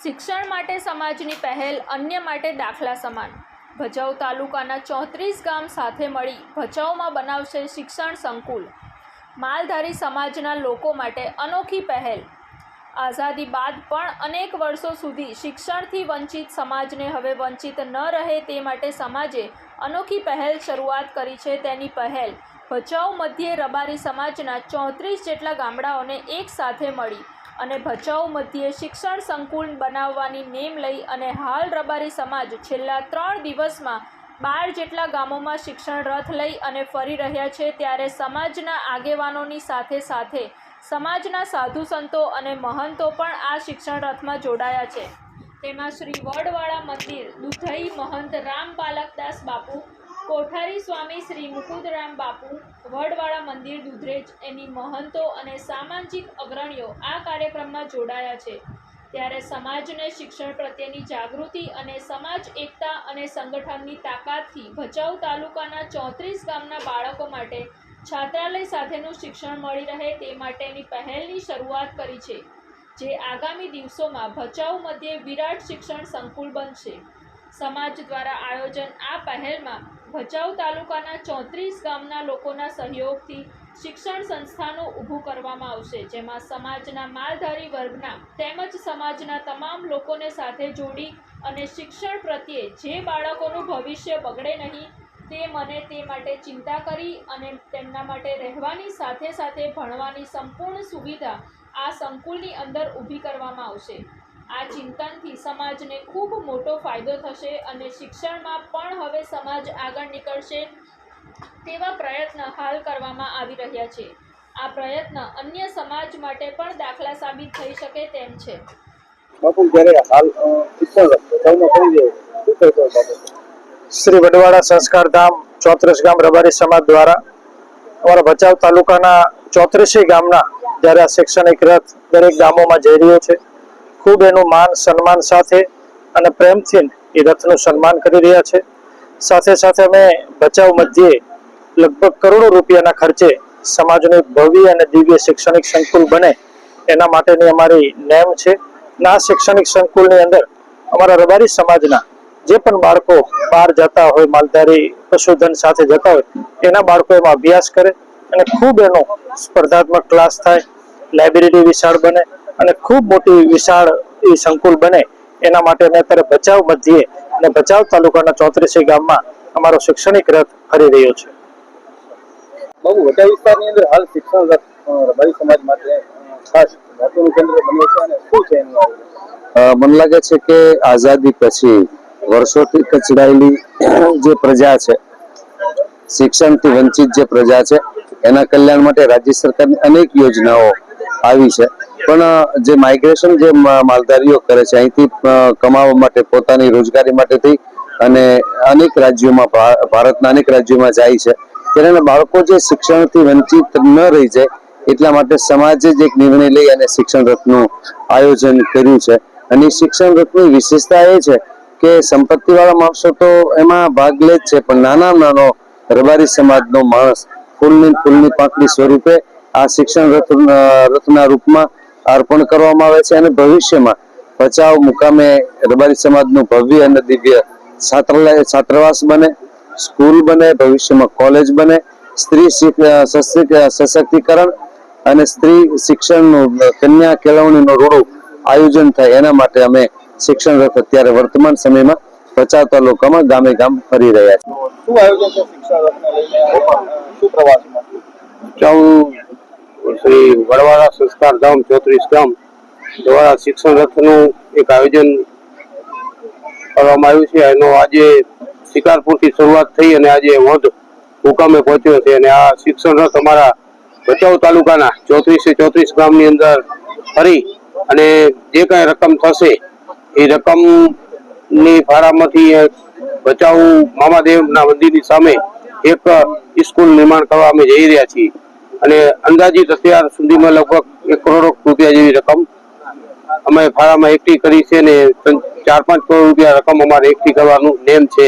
શિક્ષણ માટે સમાજની પહેલ અન્ય માટે દાખલા સમાન। ભચાઉ તાલુકાના 34 ગામ સાથે મળી ભચાઉમાં બનાવશે શિક્ષણ સંકુલ। માલધારી સમાજના લોકો માટે અનોખી પહેલ। આઝાદી બાદ પણ અનેક વર્ષો સુધી શિક્ષણથી વંચિત સમાજને હવે વંચિત ન રહે તે માટે સમાજે અનોખી પહેલ શરૂઆત કરી છે। તેની પહેલ ભચાઉ મધ્યે રબારી સમાજના 34 જેટલા ગામડાઓને એક સાથે મળી અને ભચાઉ મધ્યે શિક્ષણ સંકુલ બનાવવાની નેમ લઈ અને હાલ રબારી સમાજ છેલ્લા 3 દિવસમાં 12 જેટલા ગામોમાં શિક્ષણ રથ લઈ અને ફરી રહ્યા છે। ત્યારે સમાજના આગેવાનોની સાથે સાથે સમાજના સાધુ સંતો અને મહંતો પણ આ શિક્ષણ રથમાં જોડાયા છે। તેમાં શ્રી વડવાળા મંદિર દુધઈ મહંત રામ બાલકદાસ બાપુ, કોઠારી સ્વામી શ્રી મુકુદરામ બાપુ, વડવાળા મંદિર દુધરેજ એની મહંતો અને સામાજિક અગ્રણીઓ આ કાર્યક્રમમાં જોડાયા છે। ત્યારે સમાજને શિક્ષણ પ્રત્યેની જાગૃતિ અને સમાજ એકતા અને સંગઠનની તાકાતથી ભચાઉ તાલુકાના 34 ગામના બાળકો માટે છાત્રાલય સાથેનું શિક્ષણ મળી રહે તે માટેની પહેલની શરૂઆત કરી છે, જે આગામી દિવસોમાં ભચાઉ મધ્યે વિરાટ શિક્ષણ સંકુલ બનશે। સમાજ દ્વારા આયોજન આ પહેલમાં ભચાઉ તાલુકાના 34 ગામના લોકોના સહયોગથી શિક્ષણ સંસ્થાનું ઊભું કરવામાં આવશે, જેમાં સમાજના માલધારી વર્ગના તેમજ સમાજના તમામ લોકોને સાથે જોડી અને શિક્ષણ પ્રત્યે જે બાળકોનું ભવિષ્ય બગડે નહીં તે મને તે માટે ચિંતા કરી અને તેમના માટે રહેવાની સાથે સાથે ભણવાની સંપૂર્ણ સુવિધા આ સંકુલની અંદર ઊભી કરવામાં આવશે। આ ચિંતનથી સમાજને ખૂબ મોટો ફાયદો થશે અને શિક્ષણમાં પણ હવે સમાજ આગળ નીકળશે તેવા પ્રયત્ન હાલ કરવામાં આવી રહ્યા છે। આ પ્રયત્ન અન્ય સમાજ માટે પણ દાખલા સાબિત થઈ શકે તેમ છે। શ્રી વડવાળા સંસ્કાર ધામ 34 ગામ રબારી સમાજ દ્વારા અમારા ભચાઉ તાલુકાના 34 ગામના જ્યારે આ શૈક્ષણિક રથ દરેક ગામોમાં જઈ રહ્યો છે, ખૂબ એનું માન સન્માન સાથે અને પ્રેમથી એ રથનું સન્માન કરી રહ્યા છે। સાથે સાથે અમે ભચાઉ મધ્યે લગભગ કરોડો રૂપિયાના ખર્ચે સમાજનું ભવ્ય અને દિવ્ય શૈક્ષણિક સંકુલ બને એના માટેની અમારી નેમ છે। આ શૈક્ષણિક સંકુલની અંદર અમારા રબારી સમાજના જે પણ બાળકો બહાર જતા હોય, માલધારી પશુધન સાથે જતા હોય, એના બાળકો એમાં અભ્યાસ કરે અને ખૂબ એનો સ્પર્ધાત્મક ક્લાસ થાય, લાઇબ્રેરી વિશાળ બને અને ખૂબ મોટી વિશાળ એ સંકુલ બને એના માટે અમે અત્યારે ભચાઉ મધ્યે અને ભચાઉ તાલુકાના 34 ગામમાં અમારો શૈક્ષણિક રથ ફરી રહ્યો છે। બહુ મોટા વિસ્તારની અંદર હાલ શિક્ષણ રથ રબારી સમાજ માટે ખાસ મહત્વનું કેન્દ્ર બન્યું છે અને શું છે એનું આયોજન? મને લાગે છે કે આઝાદી પછી વર્ષોથી કચડાયેલી જે પ્રજા છે, શિક્ષણથી વંચિત જે પ્રજા છે, એના કલ્યાણ માટે રાજ્ય સરકારની અનેક યોજનાઓ આવી છે, પણ જે માઇગ્રેશન જે માલધારીઓ કરે છે અહીંથી કમાવા માટે, પોતાની રોજગારી માટે થઈ અને અનેક રાજ્યોમાં, ભારતના અનેક રાજ્યોમાં જાય છે, ત્યારે બાળકો જે શિક્ષણથી વંચિત ન રહી જાય એટલા માટે સમાજે જ એક નિર્ણય લઈ અને શિક્ષણ રથનું આયોજન કર્યું છે। અને શિક્ષણ રથની વિશેષતા એ છે કે સંપત્તિવાળા માણસો તો એમાં ભાગ લે જ છે, પણ નાનો રબારી સમાજનો માણસ ફૂલની પાંખડી સ્વરૂપે આ શિક્ષણ રથના રૂપમાં અર્પણ કરવામાં આવે છે અને ભવિષ્યમાં ભચાઉ મુકામે રબારી સમાજનું ભવ્ય અને દિવ્ય છાત્રાવાસ બને, સ્કૂલ બને, ભવિષ્યમાં કોલેજ બને, સ્ત્રી સશક્તિકરણ અને સ્ત્રી શિક્ષણનું, કન્યા કેળવણીનું રોડું આયોજન થાય એના માટે અમે શિક્ષણ રથ અત્યારે વર્તમાન સમયમાં ભચાઉ તાલુકામાં ગામે ગામ ફરી રહ્યા છીએ। શું આયોજન છે શિક્ષણ રથને લઈને? શું પ્રવાસમાં? શ્રી વડવાળા સંસ્કાર ધામ 34 ગામ દ્વારા શિક્ષણ રથનું એક આયોજન કરવામાં આવ્યું છે। એનો આજે શિકારપુરથી શરૂઆત થઈ અને આજે વધ મુકામે પહોંચ્યો છે અને આ શિક્ષણ રથ અમારા ભચાઉ તાલુકાના 34 ગામની અંદર ફરી અને જે કઈ રકમ થશે એ રકમની ફાળામાંથી ભચાઉ મામાદેવના મંદિરની સામે એક સ્કૂલ નિર્માણ કરવા અમે જઈ રહ્યા છીએ અને અંદાજિત અત્યાર સુધીમાં લગભગ 1 કરોડ રૂપિયા જેવી રકમ અમે ફાળામાં એકઠી કરી છે અને 4-5 કરોડ રૂપિયા રકમ અમારે એકઠી કરવાનું નેમ છે।